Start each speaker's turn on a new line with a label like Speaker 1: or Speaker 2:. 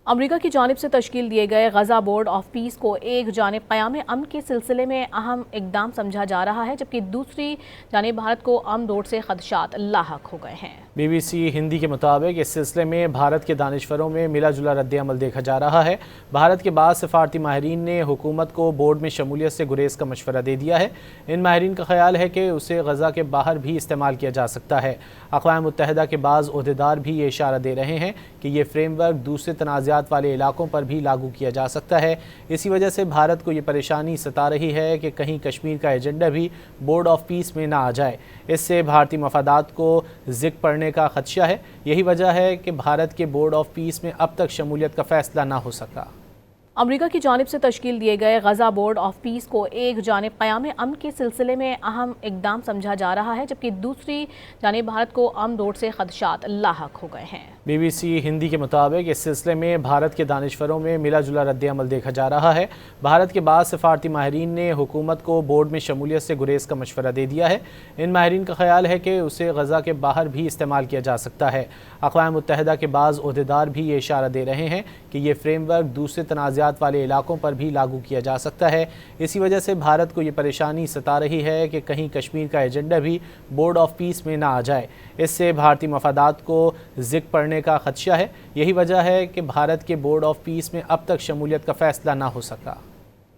Speaker 1: امریکا کی جانب سے تشکیل دیے گئے غزہ بورڈ آف پیس کو ایک جانب قیام امن کے سلسلے میں اہم اقدام سمجھا جا رہا ہے، جبکہ دوسری جانب بھارت کو امن دور سے خدشات لاحق ہو گئے ہیں۔
Speaker 2: بی بی سی ہندی کے مطابق اس سلسلے میں بھارت کے دانشوروں میں ملا جلا رد عمل دیکھا جا رہا ہے۔ بھارت کے بعض سفارتی ماہرین نے حکومت کو بورڈ میں شمولیت سے گریز کا مشورہ دے دیا ہے۔ ان ماہرین کا خیال ہے کہ اسے غزہ کے باہر بھی استعمال کیا جا سکتا ہے۔ اقوام متحدہ کے بعض عہدیدار بھی یہ اشارہ دے رہے ہیں کہ یہ فریم ورک دوسرے تنازعات والے علاقوں پر بھی لاگو کیا جا سکتا ہے۔ اسی وجہ سے بھارت کو یہ پریشانی ستا رہی ہے کہ کہیں کشمیر کا ایجنڈا بھی بورڈ آف پیس میں نہ آ جائے۔ اس سے بھارتی مفادات کو زک پڑنے کا خدشہ ہے۔ یہی وجہ ہے کہ بھارت کے بورڈ آف پیس میں اب تک شمولیت کا فیصلہ نہ ہو سکا۔
Speaker 1: امریکا کی جانب سے تشکیل دیے گئے غزہ بورڈ آف پیس کو ایک جانب قیام امن کے سلسلے میں اہم اقدام سمجھا جا رہا ہے، جبکہ دوسری جانب بھارت کو امن دور سے خدشات لاحق ہو گئے ہیں۔
Speaker 2: بی بی سی ہندی کے مطابق اس سلسلے میں بھارت کے دانشوروں میں ملا جلا رد عمل دیکھا جا رہا ہے۔ بھارت کے بعض سفارتی ماہرین نے حکومت کو بورڈ میں شمولیت سے گریز کا مشورہ دے دیا ہے۔ ان ماہرین کا خیال ہے کہ اسے غزہ کے باہر بھی استعمال کیا جا سکتا ہے۔ اقوام متحدہ کے بعض عہدیدار بھی یہ اشارہ دے رہے ہیں کہ یہ فریم ورک دوسرے تنازعات والے علاقوں پر بھی لاگو کیا جا سکتا ہے۔ اسی وجہ سے بھارت کو یہ پریشانی ستا رہی ہے کہ کہیں کشمیر کا ایجنڈا بھی بورڈ آف پیس میں نہ آ جائے۔ اس سے بھارتی مفادات کو زک پڑنے کا خدشہ ہے۔ یہی وجہ ہے کہ بھارت کے بورڈ آف پیس میں اب تک شمولیت کا فیصلہ نہ ہو سکا۔